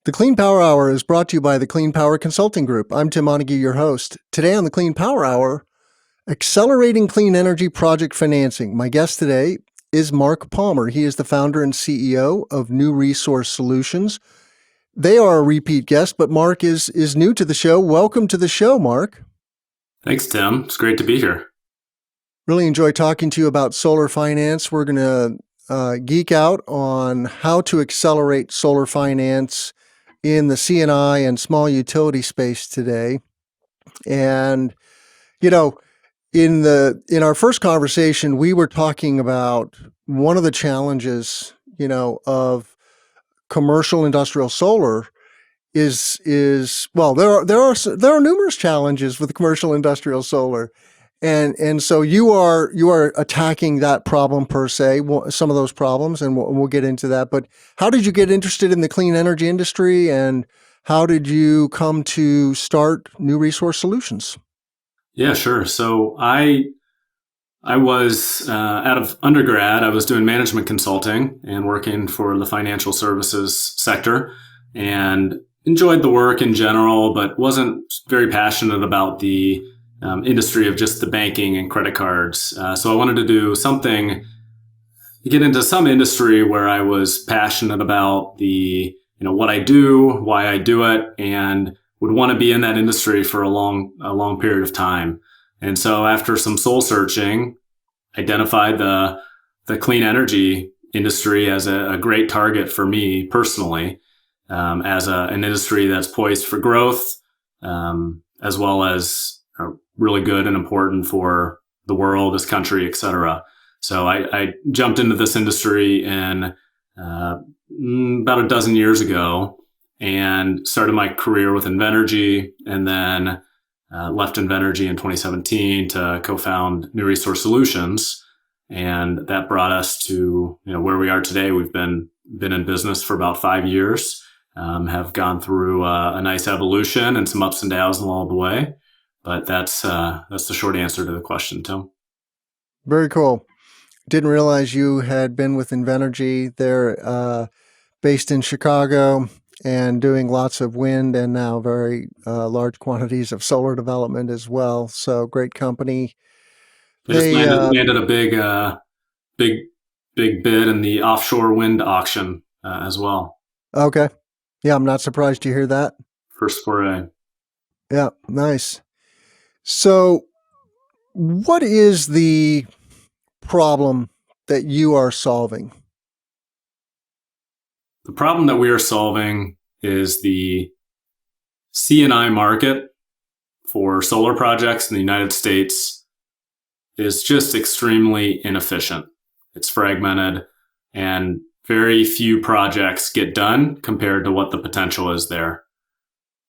The Clean Power Hour is brought to you by the Clean Power Consulting Group. I'm Tim Montague, your host. Today on the Clean Power Hour, accelerating clean energy project financing. My guest today is Marc Palmer. He is the founder and CEO of New Resource Solutions. They are a repeat guest, but Marc is new to the show. Welcome to the show, Marc. Thanks, Tim. It's great to be here. Really enjoy talking to you about solar finance. We're going to geek out on how to accelerate solar finance in the C&I and small utility space today. And, in our first conversation, we were talking about one of the challenges, of commercial industrial solar is there are numerous challenges with commercial industrial solar. And so you are attacking that problem per se, some of those problems, and we'll get into that. But how did you get interested in the clean energy industry, and how did you come to start New Resource Solutions? Yeah, sure. So I was out of undergrad. I was doing management consulting and working for the financial services sector, and enjoyed the work in general, but wasn't very passionate about the industry of just the banking and credit cards. So I wanted to do something, get into some industry where I was passionate about the, what I do, why I do it, and would want to be in that industry for a long period of time. And so after some soul searching, identified the clean energy industry as a great target for me personally, as an industry that's poised for growth, as well as really good and important for the world, this country, et cetera. So I jumped into this industry in about a dozen years ago and started my career with Invenergy, and then left Invenergy in 2017 to co-found New Resource Solutions. And that brought us to where we are today. We've been in business for about 5 years, have gone through a nice evolution and some ups and downs along the way. But that's the short answer to the question, Tim. Very cool. Didn't realize you had been with Invenergy. They're based in Chicago and doing lots of wind and now very large quantities of solar development as well. So great company. They just landed a big bid in the offshore wind auction as well. Okay. Yeah, I'm not surprised to hear that. First foray. Yeah, nice. So what is the problem that you are solving? The problem that we are solving is the C&I market for solar projects in the United States is just extremely inefficient. It's fragmented, and very few projects get done compared to what the potential is there.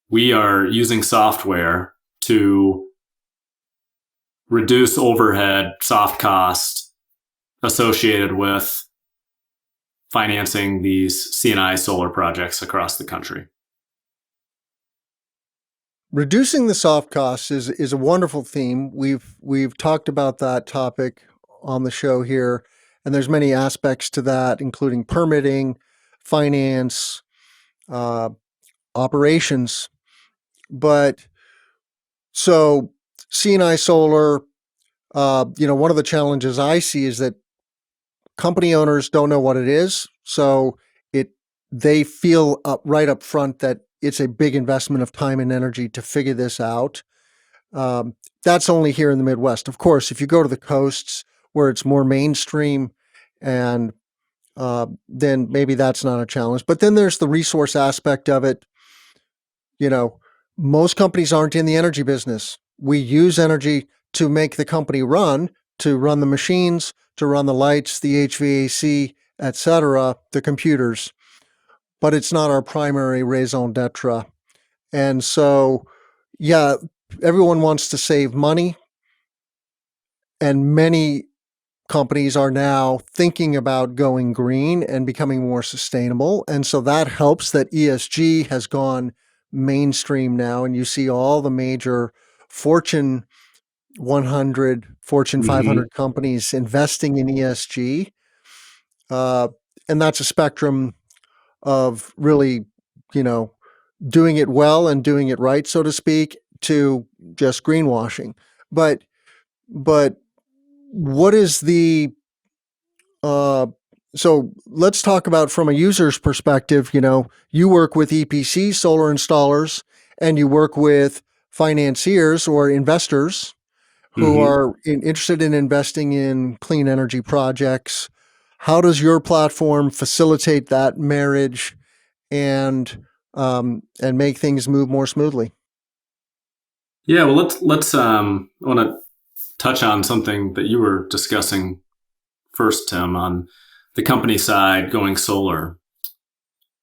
We are using software to reduce overhead, soft cost associated with financing these C&I solar projects across the country. Reducing the soft costs is a wonderful theme. We've talked about that topic on the show here, and there's many aspects to that, including permitting, finance, operations. But so C&I solar, one of the challenges I see is that company owners don't know what it is. So they feel right up front that it's a big investment of time and energy to figure this out. That's only here in the Midwest. Of course, if you go to the coasts where it's more mainstream, and then maybe that's not a challenge. But then there's the resource aspect of it. Most companies aren't in the energy business. We use energy to make the company run, to run the machines, to run the lights, the HVAC, etc., the computers. But it's not our primary raison d'etre. And so, yeah, everyone wants to save money. And many companies are now thinking about going green and becoming more sustainable. And so that helps that ESG has gone mainstream now. And you see all the major Fortune 100, Fortune 500 companies investing in ESG. And that's a spectrum of really you know, doing it well and doing it right, so to speak, to just greenwashing. But but what is the uh, so let's talk about from a user's perspective. You work with EPC solar installers, and you work with financiers or investors who Hmm. are interested in investing in clean energy projects. How does your platform facilitate that marriage and make things move more smoothly? Yeah, well, let's I want to touch on something that you were discussing first, Tim, on the company side going solar.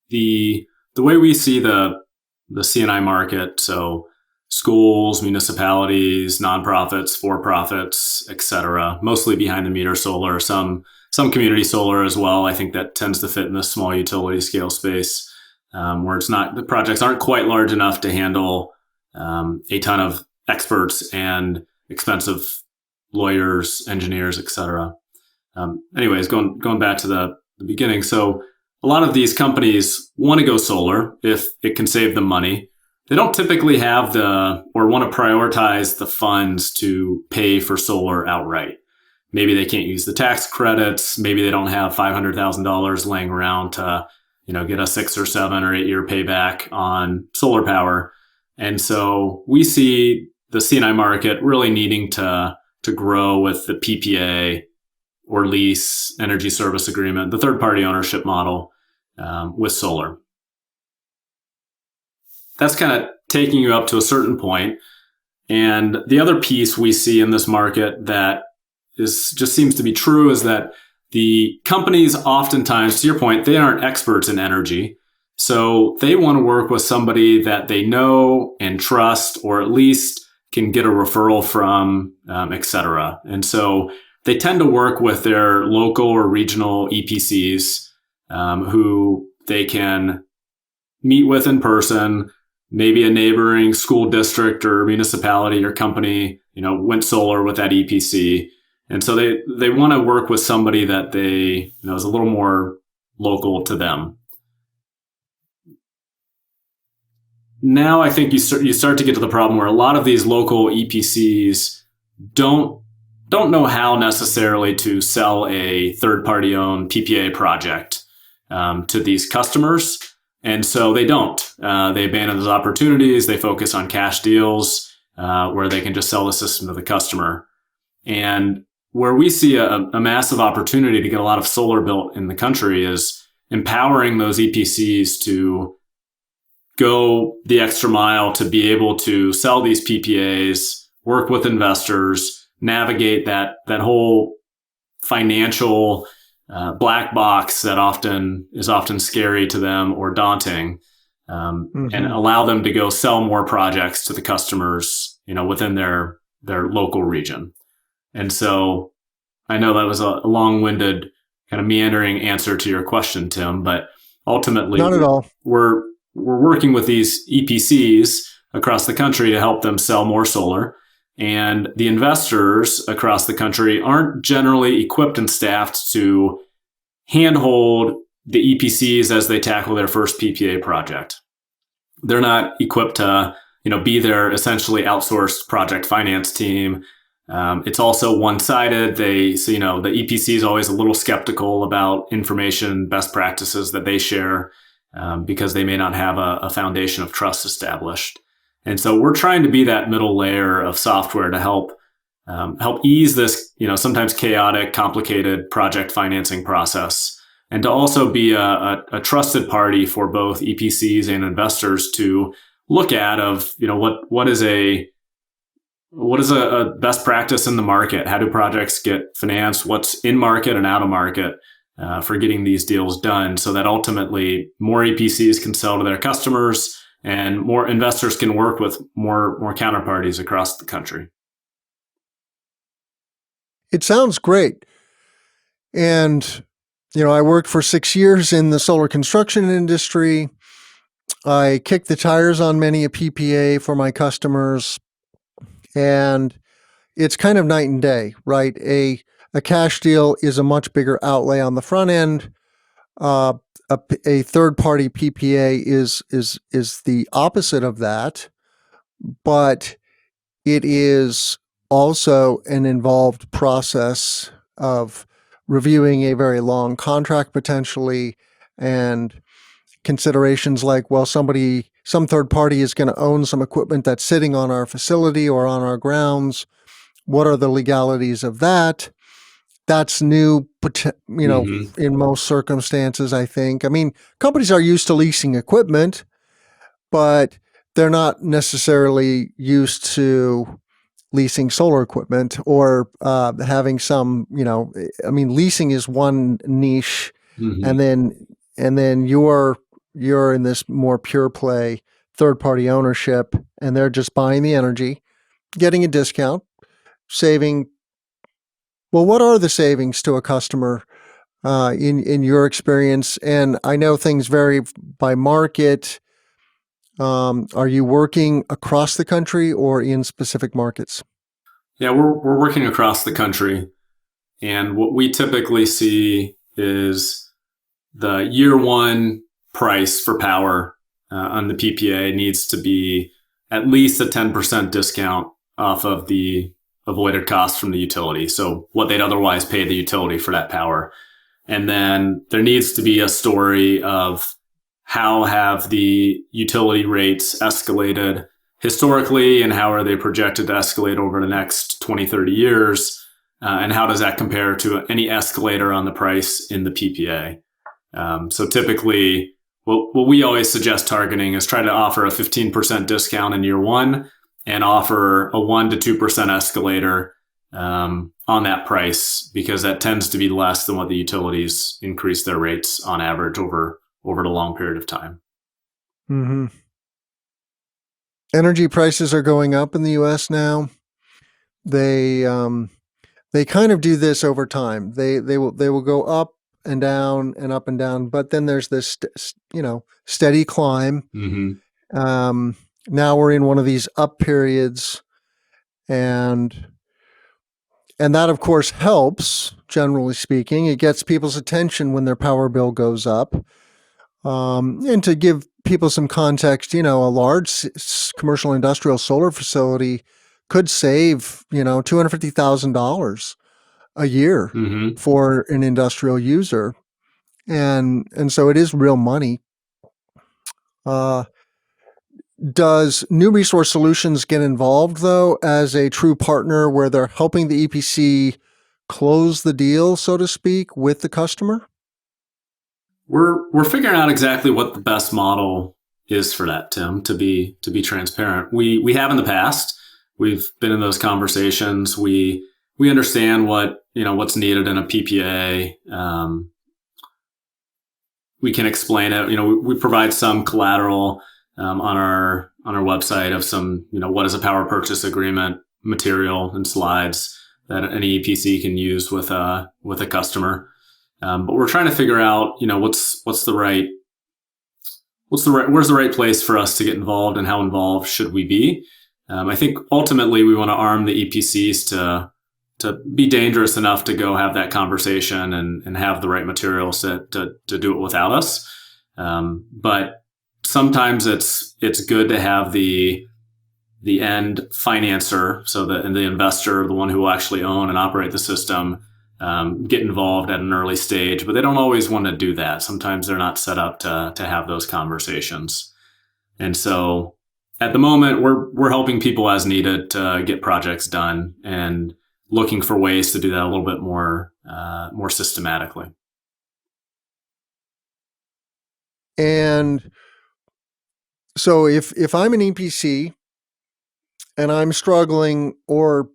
The way we see the CNI market, so schools, municipalities, nonprofits, for profits, etc., mostly behind the meter solar, some community solar as well. I think that tends to fit in the small utility scale space, where it's not the projects aren't quite large enough to handle a ton of experts and expensive lawyers, engineers, etc. Anyways, going back to the beginning, so a lot of these companies want to go solar if it can save them money. They don't typically have the or want to prioritize the funds to pay for solar outright. Maybe they can't use the tax credits. Maybe they don't have $500,000 laying around to, get a 6 or 7 or 8 year payback on solar power. And so we see the CNI market really needing to grow with the PPA or lease energy service agreement, the third party ownership model with solar. That's kind of taking you up to a certain point. And the other piece we see in this market that just seems to be true is that the companies oftentimes, to your point, they aren't experts in energy. So they want to work with somebody that they know and trust, or at least can get a referral from, et cetera. And so they tend to work with their local or regional EPCs who they can meet with in person. Maybe a neighboring school district or municipality or company, went solar with that EPC. And so they want to work with somebody that they, is a little more local to them. Now I think you start to get to the problem where a lot of these local EPCs don't know how necessarily to sell a third-party owned PPA project to these customers. And so they don't. They abandon those opportunities. They focus on cash deals where they can just sell the system to the customer. And where we see a massive opportunity to get a lot of solar built in the country is empowering those EPCs to go the extra mile to be able to sell these PPAs, work with investors, navigate that whole financial black box that is often scary to them or daunting, and allow them to go sell more projects to the customers, within their local region. And so I know that was a long-winded kind of meandering answer to your question, Tim, but ultimately Not at all. we're working with these EPCs across the country to help them sell more solar. And the investors across the country aren't generally equipped and staffed to handhold the EPCs as they tackle their first PPA project. They're not equipped to, be their essentially outsourced project finance team. It's also one-sided. The EPC is always a little skeptical about information, best practices that they share because they may not have a foundation of trust established. And so we're trying to be that middle layer of software to help ease this, sometimes chaotic, complicated project financing process, and to also be a trusted party for both EPCs and investors to look at of, what is a best practice in the market? How do projects get financed? What's in market and out of market for getting these deals done, so that ultimately more EPCs can sell to their customers and more investors can work with more counterparties across the country. It sounds great. And, I worked for 6 years in the solar construction industry. I kicked the tires on many a PPA for my customers. And it's kind of night and day, right? A cash deal is a much bigger outlay on the front end. Uh, a third party PPA is the opposite of that, but it is also an involved process of reviewing a very long contract potentially, and considerations like, well, some third party is going to own some equipment that's sitting on our facility or on our grounds. What are the legalities of that? That's new, Hmm. in most circumstances, I think. I mean, companies are used to leasing equipment, but they're not necessarily used to leasing solar equipment or having some, I mean, leasing is one niche, Hmm. and then you're in this more pure play third party ownership, and they're just buying the energy, getting a discount, saving. Well, what are the savings to a customer in your experience? And I know things vary by market. Are you working across the country or in specific markets? Yeah, we're working across the country, and what we typically see is the year one price for power on the PPA needs to be at least a 10% discount off of the avoided costs from the utility. So what they'd otherwise pay the utility for that power. And then there needs to be a story of how have the utility rates escalated historically, and how are they projected to escalate over the next 20, 30 years? And how does that compare to any escalator on the price in the PPA? So typically, what we always suggest targeting is try to offer a 15% discount in year one and offer a 1 to 2% escalator on that price, because that tends to be less than what the utilities increase their rates on average over the long period of time. Hmm. Energy prices are going up in the U.S. now. They they kind of do this over time. They will go up and down and up and down, but then there's this steady climb. Mm-hmm. Um, Now we're in one of these up periods, and that of course helps. Generally speaking, it gets people's attention when their power bill goes up. And to give people some context, a large commercial industrial solar facility could save, $250,000 a year Mm-hmm. for an industrial user. And so it is real money. Uh, does New Resource Solutions get involved, though, as a true partner where they're helping the EPC close the deal, so to speak, with the customer? We're figuring out exactly what the best model is for that, Tim. To be transparent, we have in the past. We've been in those conversations. We understand what's needed in a PPA. We can explain it. We provide some collateral on our website of some what is a power purchase agreement material and slides that an EPC can use with a customer. But we're trying to figure out where's the right place for us to get involved, and how involved should we be. I think ultimately we want to arm the EPCs to be dangerous enough to go have that conversation and have the right materials to do it without us. But sometimes it's good to have the end financer, so that and the investor, the one who will actually own and operate the system, get involved at an early stage. But they don't always want to do that. Sometimes they're not set up to have those conversations. And so at the moment, we're helping people as needed to get projects done, and looking for ways to do that a little bit more systematically. And so if I'm an EPC and I'm struggling, or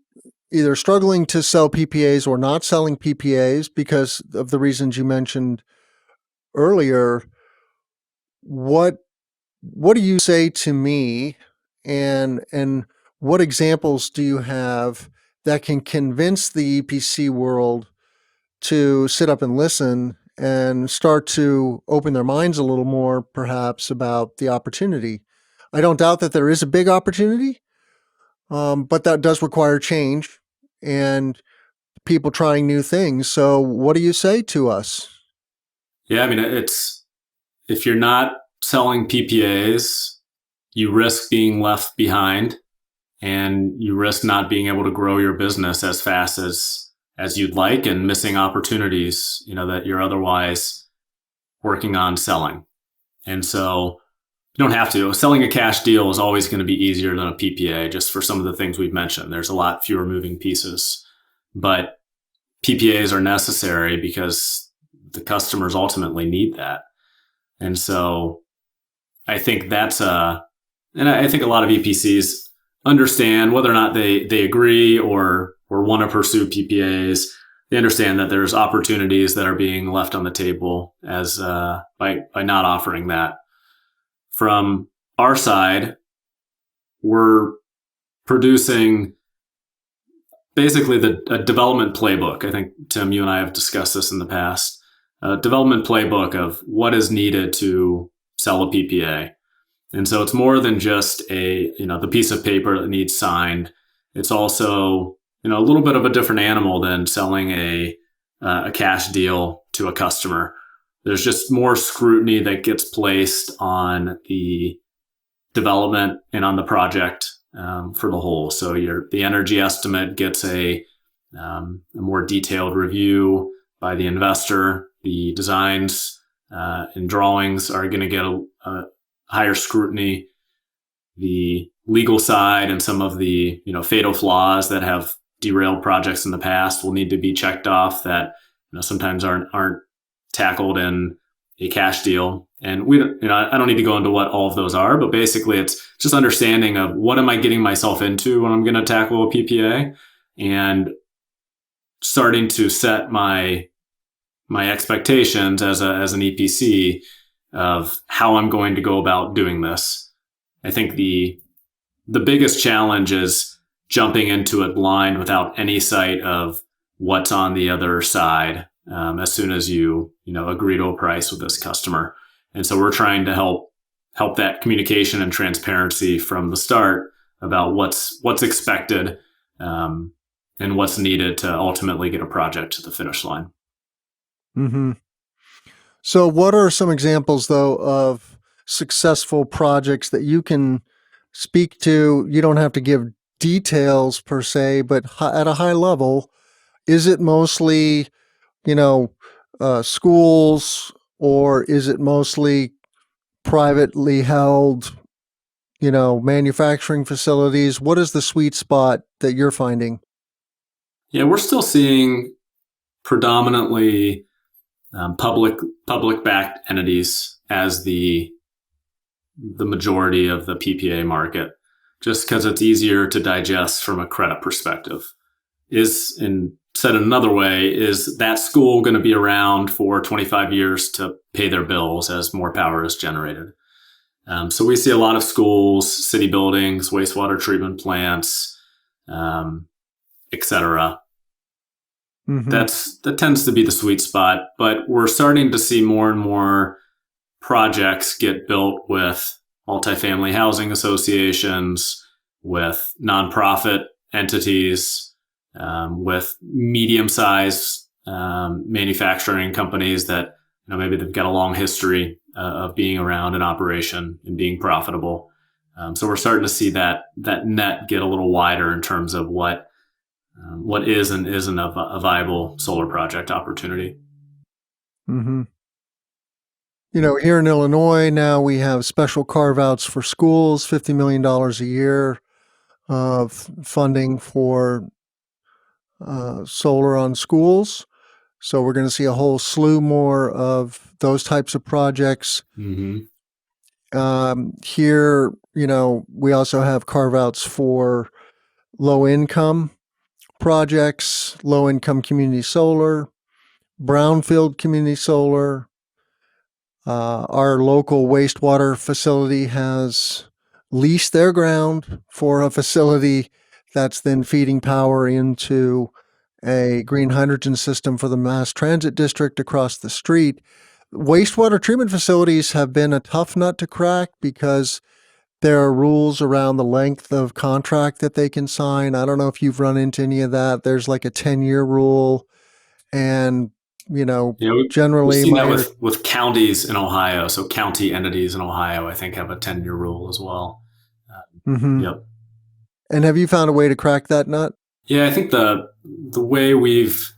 either struggling to sell PPAs or not selling PPAs because of the reasons you mentioned earlier, what what do you say to me, and what examples do you have that can convince the EPC world to sit up and listen and start to open their minds a little more, perhaps, about the opportunity? I don't doubt that there is a big opportunity, but that does require change and people trying new things. So, what do you say to us? Yeah, I mean, if you're not selling PPAs, you risk being left behind, and you risk not being able to grow your business as fast as you'd like, and missing opportunities, that you're otherwise working on selling. And so you don't have to. Selling a cash deal is always going to be easier than a PPA, just for some of the things we've mentioned. There's a lot fewer moving pieces, but PPAs are necessary because the customers ultimately need that. And so I think and I think a lot of EPCs understand, whether or not they agree or want to pursue PPAs. They understand that there's opportunities that are being left on the table as by not offering that. From our side, we're producing basically a development playbook. I think, Tim, you and I have discussed this in the past. A development playbook of what is needed to sell a PPA. And so it's more than just the piece of paper that needs signed. It's also, a little bit of a different animal than selling a cash deal to a customer. There's just more scrutiny that gets placed on the development and on the project for the whole. So the energy estimate gets a more detailed review by the investor. The designs and drawings are going to get a higher scrutiny. The legal side and some of the fatal flaws that have derailed projects in the past will need to be checked off that sometimes aren't tackled in a cash deal. And I don't need to go into what all of those are, but basically it's just understanding of what am I getting myself into when I'm going to tackle a PPA, and starting to set my expectations as an EPC of how I'm going to go about doing this. I think the biggest challenge is jumping into it blind without any sight of what's on the other side as soon as you agree to a price with this customer. And so we're trying to help that communication and transparency from the start about what's expected and what's needed to ultimately get a project to the finish line. Mm-hmm. So what are some examples, though, of successful projects that you can speak to? You don't have to give details per se, but at a high level, is it mostly, schools, or is it mostly privately held, manufacturing facilities? What is the sweet spot that you're finding? Yeah, we're still seeing predominantly public backed entities as the majority of the PPA market, just because it's easier to digest from a credit perspective. Said another way, is that school going to be around for 25 years to pay their bills as more power is generated? So we see a lot of schools, city buildings, wastewater treatment plants, et cetera. Mm-hmm. That tends to be the sweet spot, but we're starting to see more and more projects get built with multifamily housing associations, with nonprofit entities, with medium-sized manufacturing companies that maybe they've got a long history of being around in operation and being profitable. So we're starting to see that net get a little wider in terms of what is and isn't a viable solar project opportunity. Mm-hmm. Here in Illinois now we have special carve-outs for schools, $50 million a year of funding for solar on schools. So we're going to see a whole slew more of those types of projects. Mm-hmm. Here, we also have carve-outs for low-income projects, low-income community solar, brownfield community solar. Our local wastewater facility has leased their ground for a facility that's then feeding power into a green hydrogen system for the mass transit district across the street. Wastewater treatment facilities have been a tough nut to crack because there are rules around the length of contract that they can sign. I don't know if you've run into any of that. There's like a 10-year rule, and We've generally seen my that under. with counties in Ohio. So county entities in Ohio, I think, have a 10-year rule as well. Hmm. Yep. And have you found a way to crack that nut? Yeah, I think the way we've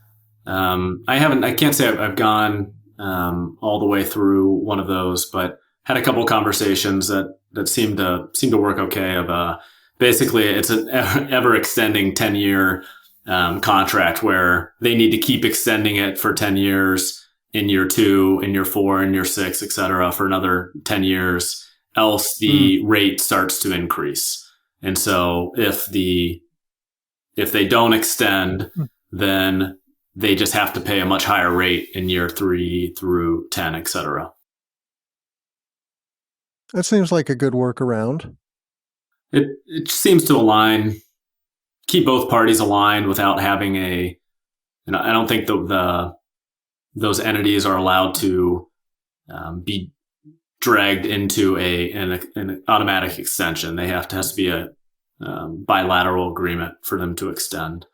I can't say I've gone all the way through one of those, but had a couple conversations that seem to work okay. Of basically it's an ever extending 10-year contract where they need to keep extending it for 10 years in year 2, in year 4, in year 6, et cetera, for another 10 years. Else Mm. the rate starts to increase. And so if they don't extend, then they just have to pay a much higher rate in year 3 through 10, et cetera. That seems like a good workaround. It seems to keep both parties aligned without having I don't think those entities are allowed to be dragged into an automatic extension. Has to be a bilateral agreement for them to extend.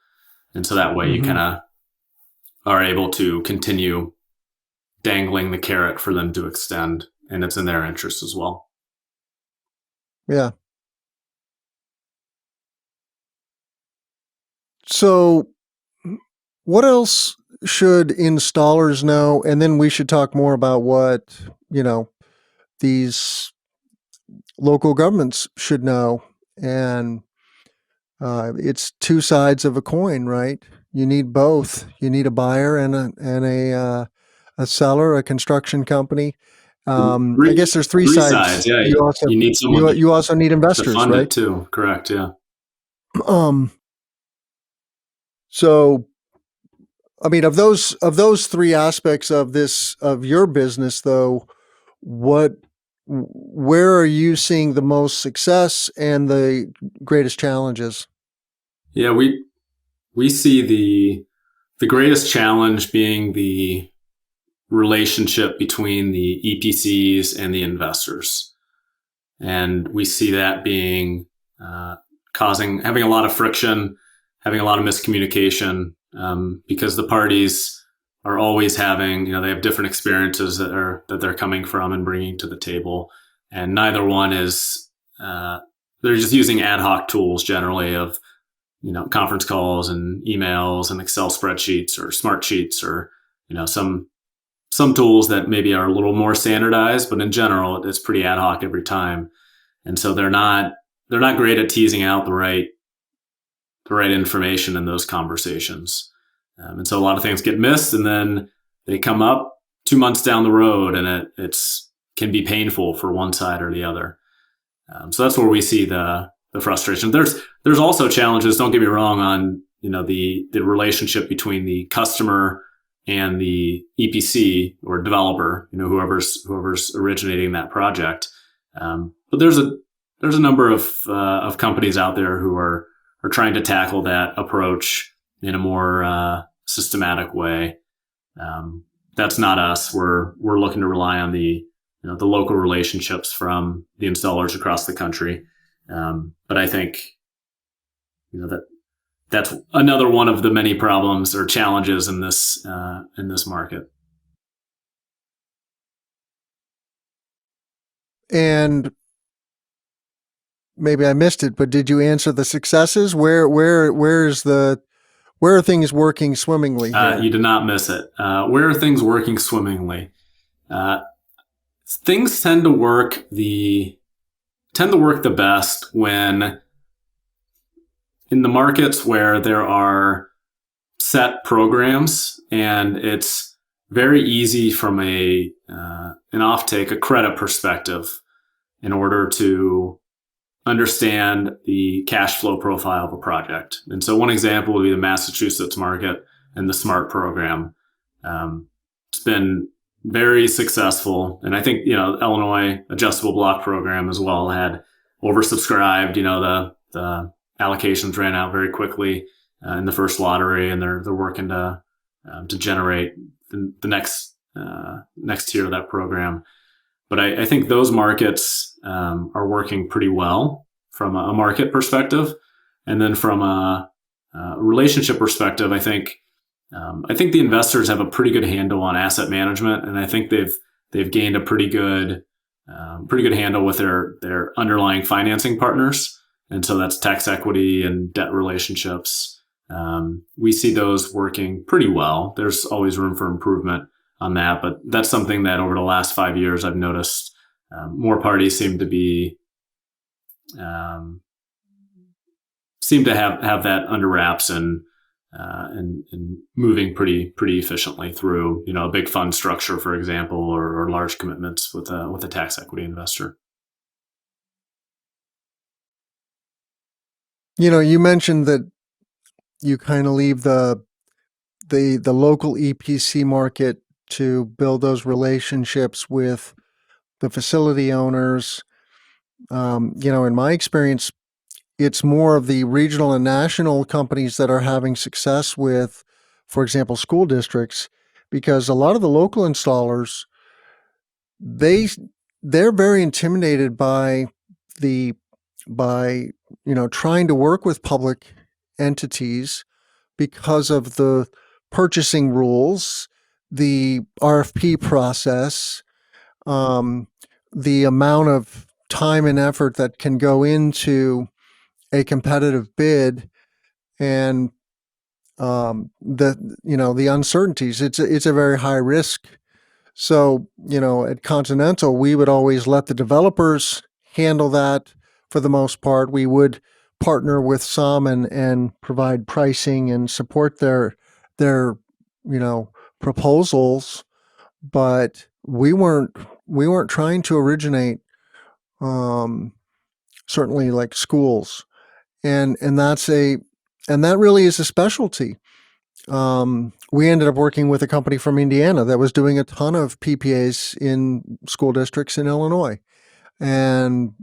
And so that way you Hmm. kind of are able to continue dangling the carrot for them to extend, and it's in their interest as well. Yeah. So, what else should installers know? And then we should talk more about what, these local governments should know. And it's two sides of a coin, right? You need both. You need a buyer and a seller, a construction company. I guess there's three Three sides. sides. Yeah, You also you need someone you also need to investors, fund right? it too. Correct. Yeah. Um, so I mean, of those three aspects of your business, though, what where are you seeing the most success and the greatest challenges? Yeah, we see the greatest challenge being the relationship between the EPCs and the investors, and we see that being uh, having a lot of friction, having a lot of miscommunication, because the parties are always having, they have different experiences that they're coming from and bringing to the table, and neither one is. They're just using ad hoc tools generally of conference calls and emails and Excel spreadsheets or smart sheets or some tools that maybe are a little more standardized, but in general it's pretty ad hoc every time. And so they're not great at teasing out the right information in those conversations. And so a lot of things get missed, and then they come up 2 months down the road, and it's can be painful for one side or the other. So that's where we see the frustration. There's also challenges. Don't get me wrong on the relationship between the customer and the EPC or developer. Whoever's originating that project. But there's a number of companies out there who are trying to tackle that approach in a more systematic way. That's not us. We're looking to rely on the local relationships from the installers across the country. But I think that's another one of the many problems or challenges in this market. And maybe I missed it, but did you answer the successes? Where are things working swimmingly here? You did not miss it. Where are things working swimmingly? Uh, Things tend to work the best when in the markets where there are set programs, and it's very easy from an offtake, a credit perspective, in order to understand the cash flow profile of a project. And so one example would be the Massachusetts market and the SMART program. It's been very successful. And I think, Illinois adjustable block program as well had oversubscribed. The allocations ran out very quickly in the first lottery, and they're working to generate the next tier of that program. But I think those markets are working pretty well from a market perspective. And then from a relationship perspective, I think I think the investors have a pretty good handle on asset management, and I think they've gained a pretty good handle with their underlying financing partners, and so that's tax equity and debt relationships. We see those working pretty well. There's always room for improvement on that, but that's something that over the last 5 years I've noticed more parties seem to have that under wraps and moving pretty efficiently through a big fund structure, for example, or large commitments with a tax equity investor. You mentioned that you kind of leave the local EPC market to build those relationships with the facility owners. In my experience, it's more of the regional and national companies that are having success with, for example, school districts, because a lot of the local installers, they're very intimidated by trying to work with public entities because of the purchasing rules, the RFP process, the amount of time and effort that can go into a competitive bid, and the uncertainties. It's a very high risk. So at Continental, we would always let the developers handle that for the most part. We would partner with some and provide pricing and support their proposals, but we weren't trying to originate certainly like schools, and that really is a specialty. We ended up working with a company from Indiana that was doing a ton of PPAs in school districts in Illinois, and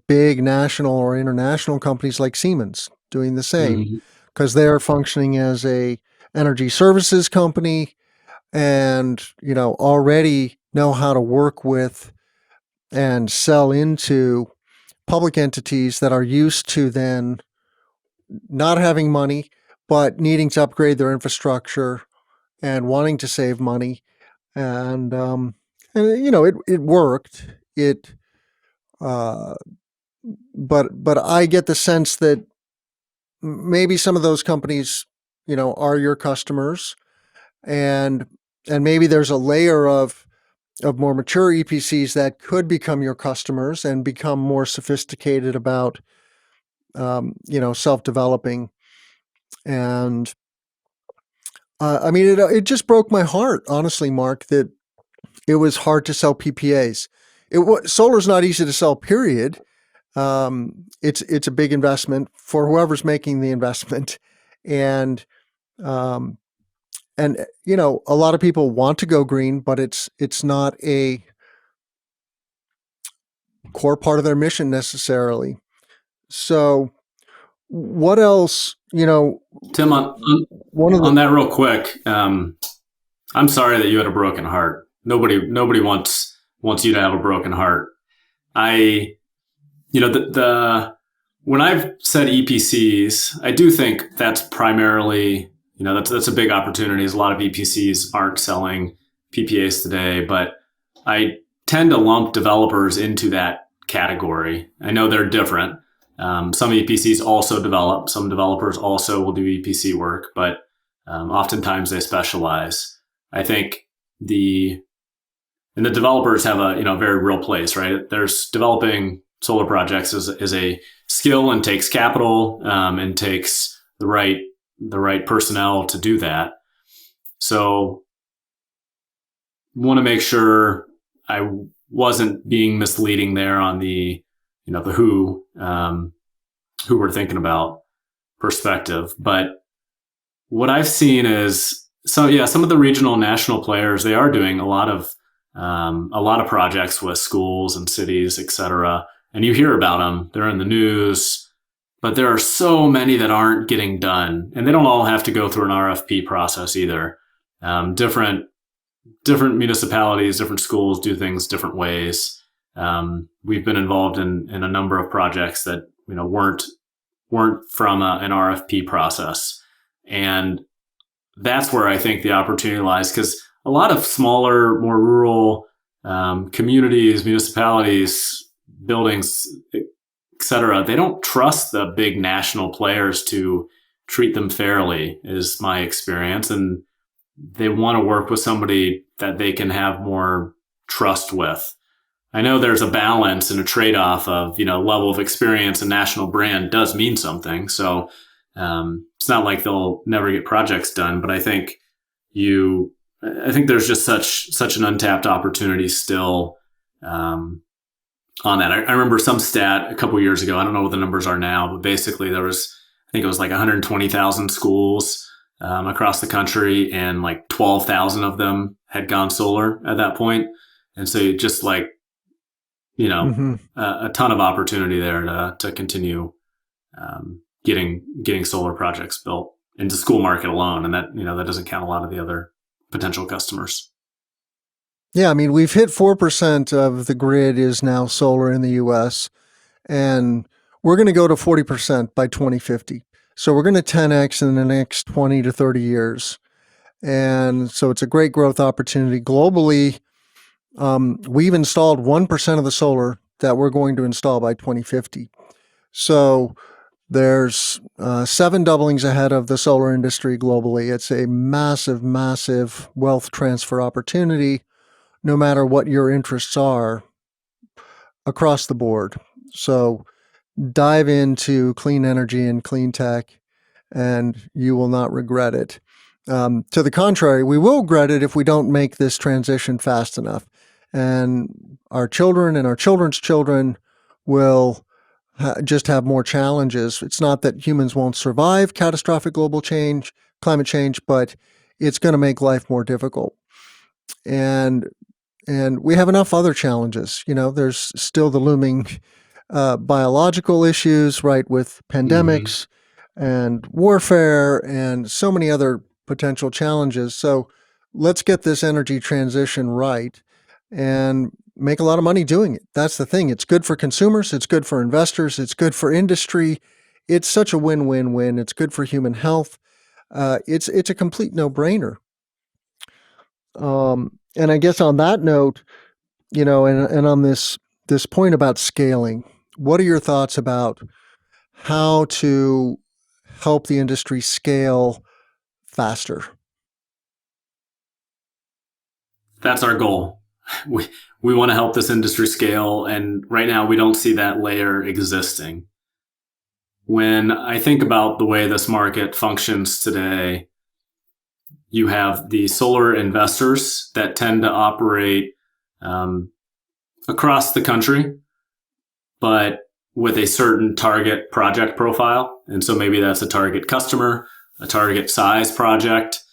big national or international companies like Siemens doing the same, because they are functioning as a energy services company, and already know how to work with and sell into public entities that are used to then not having money, but needing to upgrade their infrastructure and wanting to save money. And it worked. But I get the sense that maybe some of those companies, are your customers, and maybe there's a layer of more mature EPCs that could become your customers and become more sophisticated about self-developing. And it just broke my heart, honestly, Mark, that it was hard to sell PPAs. Solar's not easy to sell, period. It's a big investment for whoever's making the investment, and a lot of people want to go green, but it's not a core part of their mission necessarily. So what else, Tim, on that real quick, I'm sorry that you had a broken heart. Nobody wants you to have a broken heart. When I've said EPCs, I do think that's primarily, that's a big opportunity. A lot of EPCs aren't selling PPAs today, but I tend to lump developers into that category. I know they're different. Some EPCs also develop. Some developers also will do EPC work, but oftentimes they specialize. I think the developers have a very real place, right? There's developing solar projects is a skill and takes capital and takes the right personnel to do that. So want to make sure I wasn't being misleading there on the who we're thinking about perspective. But what I've seen is some of the regional and national players, they are doing a lot of projects with schools and cities, et cetera. And you hear about them, they're in the news, but there are so many that aren't getting done, and they don't all have to go through an RFP process either. Different municipalities, different schools do things different ways. We've been involved in a number of projects that weren't from an RFP process, and that's where I think the opportunity lies, because a lot of smaller, more rural communities, municipalities, buildings, et cetera, they don't trust the big national players to treat them fairly, is my experience. And they want to work with somebody that they can have more trust with. I know there's a balance and a trade-off of, level of experience and national brand does mean something. So it's not like they'll never get projects done, but I think there's just such an untapped opportunity still on that. I remember some stat a couple of years ago. I don't know what the numbers are now, but basically I think it was like 120,000 schools across the country, and like 12,000 of them had gone solar at that point. And so just like, a ton of opportunity there to continue getting solar projects built into school market alone. And that doesn't count a lot of the other potential customers. Yeah, I mean, we've hit 4% of the grid is now solar in the US, and we're going to go to 40% by 2050. So we're going to 10x in the next 20 to 30 years. And so it's a great growth opportunity. Globally, we've installed 1% of the solar that we're going to install by 2050. So there's 7 doublings ahead of the solar industry globally. It's a massive, massive wealth transfer opportunity, no matter what your interests are across the board. So dive into clean energy and clean tech, and you will not regret it. To the contrary, we will regret it if we don't make this transition fast enough. And our children and our children's children will just have more challenges. It's not that humans won't survive catastrophic global change, climate change, but it's going to make life more difficult. And we have enough other challenges. There's still the looming biological issues, right, with pandemics and warfare and so many other potential challenges. So let's get this energy transition right and make a lot of money doing it. That's the thing. It's good for consumers. It's good for investors. It's good for industry. It's such a win-win-win. It's good for human health. It's a complete no-brainer. And I guess on that note, and on this point about scaling, what are your thoughts about how to help the industry scale faster? That's our goal. We want to help this industry scale, and right now we don't see that layer existing. When I think about the way this market functions today, you have the solar investors that tend to operate across the country, but with a certain target project profile. And so maybe that's a target customer, a target size project.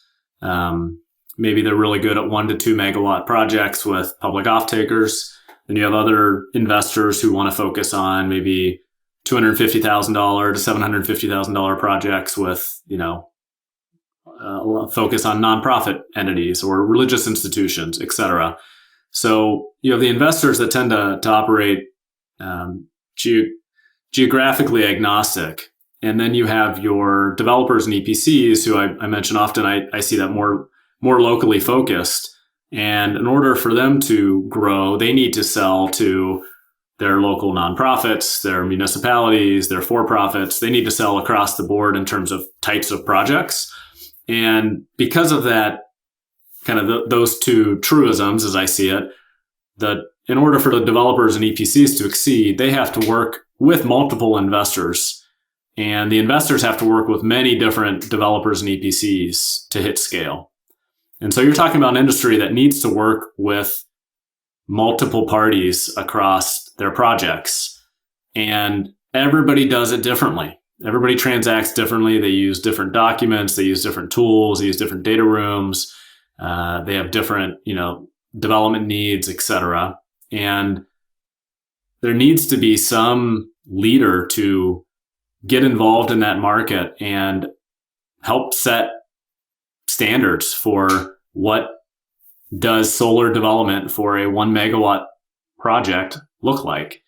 Maybe they're really good at 1 to 2 megawatt projects with public off-takers. Then you have other investors who want to focus on maybe $250,000 to $750,000 projects with, focus on nonprofit entities or religious institutions, et cetera. So you have the investors that tend to operate geographically agnostic. And then you have your developers and EPCs who I mention often. I see that more locally focused. And in order for them to grow, they need to sell to their local nonprofits, their municipalities, their for-profits. They need to sell across the board in terms of types of projects. And because of that, kind of those two truisms, as I see it, that in order for the developers and EPCs to exceed, they have to work with multiple investors. And the investors have to work with many different developers and EPCs to hit scale. And so you're talking about an industry that needs to work with multiple parties across their projects. And everybody does it differently. Everybody transacts differently. They use different documents. They use different tools. They use different data rooms. They have different, development needs, et cetera. And there needs to be some leader to get involved in that market and help set standards for what does solar development for a 1 megawatt project look like.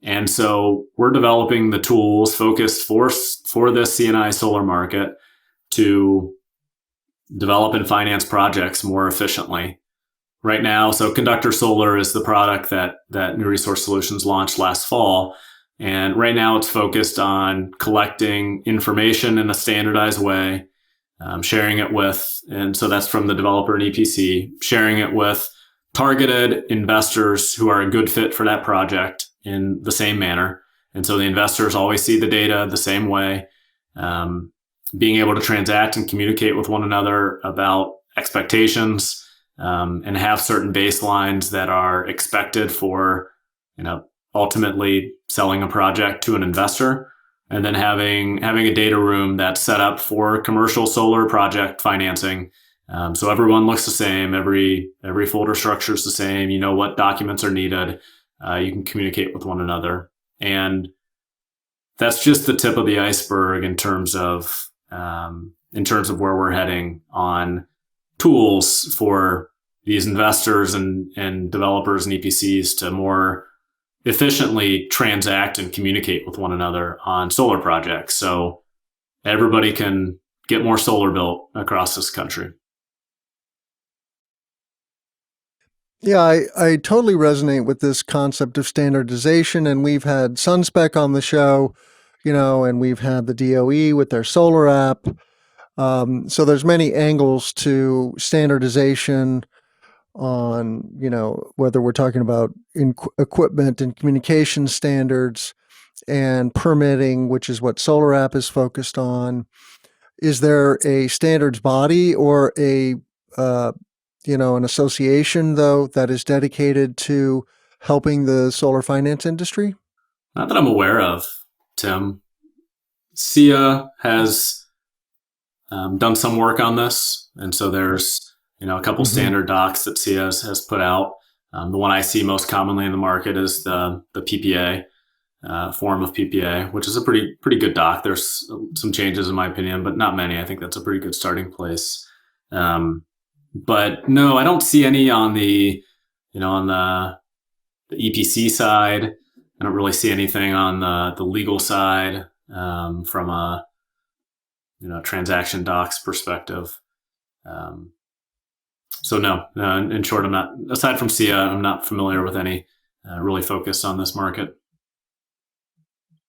And so we're developing the tools focused for this C&I solar market to develop and finance projects more efficiently. Right now, so Conductor Solar is the product that New Resource Solutions launched last fall. And right now it's focused on collecting information in a standardized way, sharing it with, and so that's from the developer and EPC, sharing it with targeted investors who are a good fit for that project in the same manner. And so the investors always see the data the same way, being able to transact and communicate with one another about expectations, and have certain baselines that are expected for, ultimately selling a project to an investor, and then having a data room that's set up for commercial solar project financing. So everyone looks the same. Every folder structure is the same. You know what documents are needed. You can communicate with one another, and that's just the tip of the iceberg in terms of where we're heading on tools for these investors and developers and EPCs to more efficiently transact and communicate with one another on solar projects, so everybody can get more solar built across this country. Yeah, I totally resonate with this concept of standardization, and we've had SunSpec on the show, and we've had the DOE with their solar app. So there's many angles to standardization on, whether we're talking about equipment and communication standards and permitting, which is what Solar App is focused on. Is there a standards body or an association, though, that is dedicated to helping the solar finance industry? Not that I'm aware of, Tim. SIA has done some work on this, and so there's a couple standard docs that SIA has put out. The one I see most commonly in the market is the PPA form of PPA, which is a pretty good doc. There's some changes in my opinion, but not many. I think that's a pretty good starting place. But no, I don't see any on the EPC side. I don't really see anything on the legal side from a transaction docs perspective. So no, in short, I'm not, aside from SIA, I'm not familiar with any really focused on this market.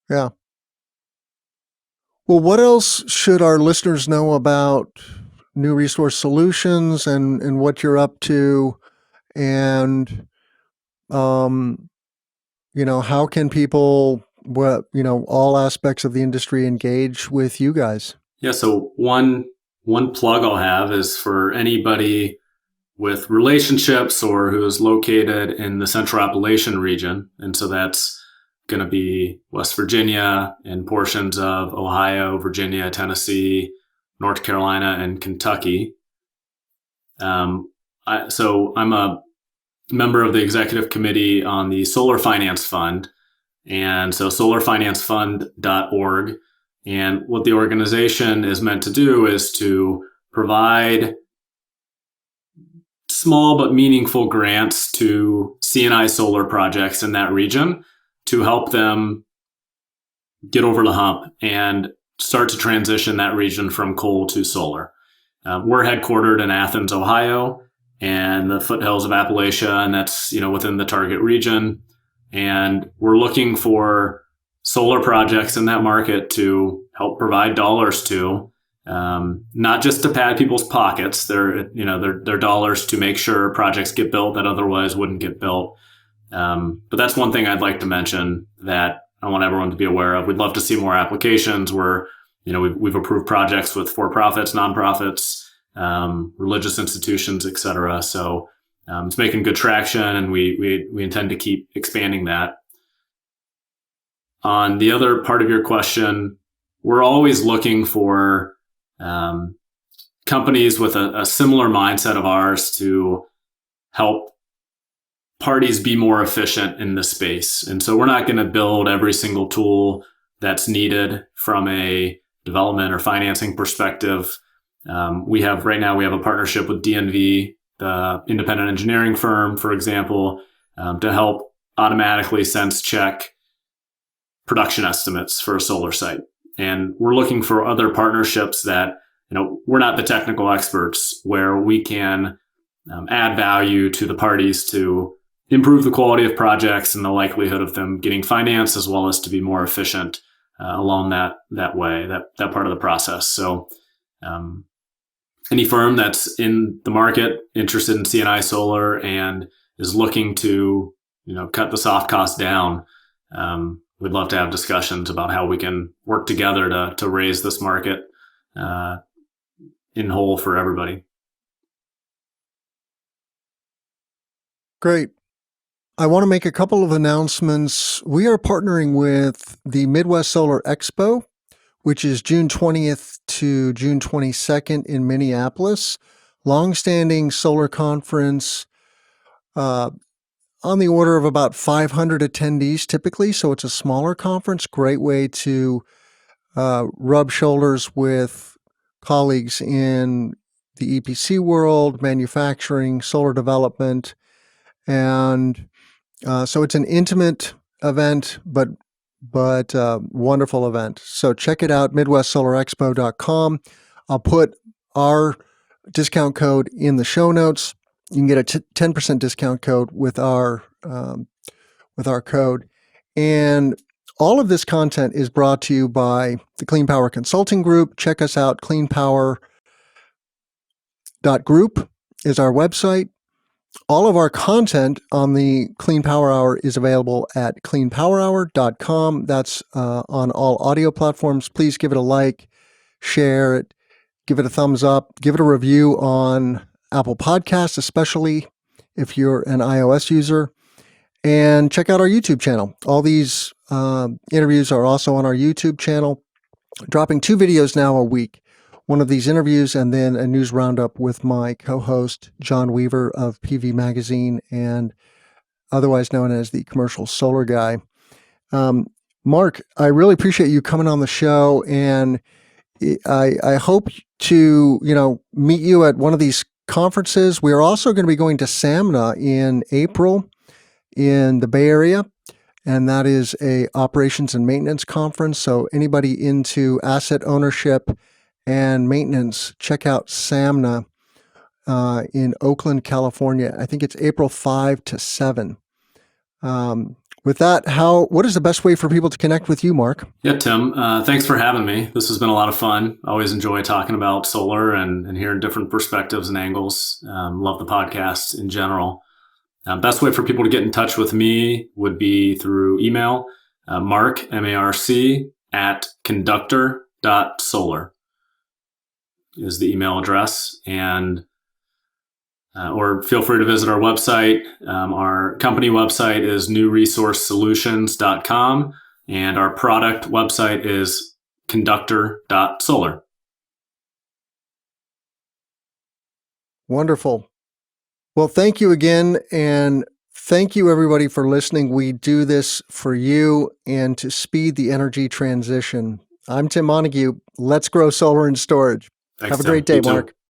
Yeah. Well, what else should our listeners know about New Resource Solutions and what you're up to? And, how can people, all aspects of the industry engage with you guys? Yeah. So one plug I'll have is for anybody with relationships or who is located in the Central Appalachian region. And so that's going to be West Virginia and portions of Ohio, Virginia, Tennessee, North Carolina, and Kentucky. So I'm a member of the executive committee on the Solar Finance Fund. And so solarfinancefund.org. And what the organization is meant to do is to provide small but meaningful grants to C&I solar projects in that region to help them get over the hump and start to transition that region from coal to solar. We're headquartered in Athens, Ohio, and the foothills of Appalachia, and that's within the target region. And we're looking for solar projects in that market to help provide dollars to, not just to pad people's pockets. They're dollars to make sure projects get built that otherwise wouldn't get built. But that's one thing I'd like to mention that I want everyone to be aware of. We'd love to see more applications where, we've approved projects with for-profits, nonprofits, religious institutions, et cetera. So it's making good traction, and we intend to keep expanding that. On the other part of your question, we're always looking for companies with a similar mindset of ours to help parties be more efficient in this space. And so we're not going to build every single tool that's needed from a development or financing perspective. Right now we have a partnership with DNV, the independent engineering firm, for example, to help automatically sense check production estimates for a solar site. And we're looking for other partnerships that we're not the technical experts where we can add value to the parties to improve the quality of projects and the likelihood of them getting financed, as well as to be more efficient along that way, that part of the process. So any firm that's in the market interested in C&I solar and is looking to cut the soft costs down, we'd love to have discussions about how we can work together to raise this market in whole for everybody. Great. I want to make a couple of announcements. We are partnering with the Midwest Solar Expo, which is June 20th to June 22nd in Minneapolis. Longstanding solar conference, on the order of about 500 attendees typically, so it's a smaller conference. Great way to rub shoulders with colleagues in the EPC world, manufacturing, solar development, and so it's an intimate event, but wonderful event. So check it out, MidwestSolarExpo.com. I'll put our discount code in the show notes. You can get a 10% discount code with our code. And all of this content is brought to you by the Clean Power Consulting Group. Check us out. cleanpower.group is our website. All of our content on the Clean Power Hour is available at cleanpowerhour.com. That's on all audio platforms. Please give it a like, share it, give it a thumbs up, give it a review on Apple Podcasts, especially if you're an iOS user, and check out our YouTube channel. All these interviews are also on our YouTube channel, dropping 2 videos now a week. One of these interviews and then a news roundup with my co-host, John Weaver of PV Magazine and otherwise known as the Commercial Solar Guy. Marc, I really appreciate you coming on the show, and I hope to meet you at one of these conferences. We are also going to be going to SAMNA in April in the Bay Area, and that is a operations and maintenance conference. So anybody into asset ownership and maintenance, check out SAMNA in Oakland, California. I think it's April 5 to 7. With that, what is the best way for people to connect with you, Marc? Yeah, Tim, thanks for having me. This has been a lot of fun. I always enjoy talking about solar and hearing different perspectives and angles. Love the podcast in general. Best way for people to get in touch with me would be through email, Marc, M-A-R-C, @conductor.solar is the email address. And or feel free to visit our website. Our company website is newresourcesolutions.com, and our product website is conductor.solar. Wonderful. Well, thank you again, and thank you everybody for listening. We do this for you and to speed the energy transition. I'm Tim Montague. Let's grow solar and storage. Thanks, Have a great day, Marc.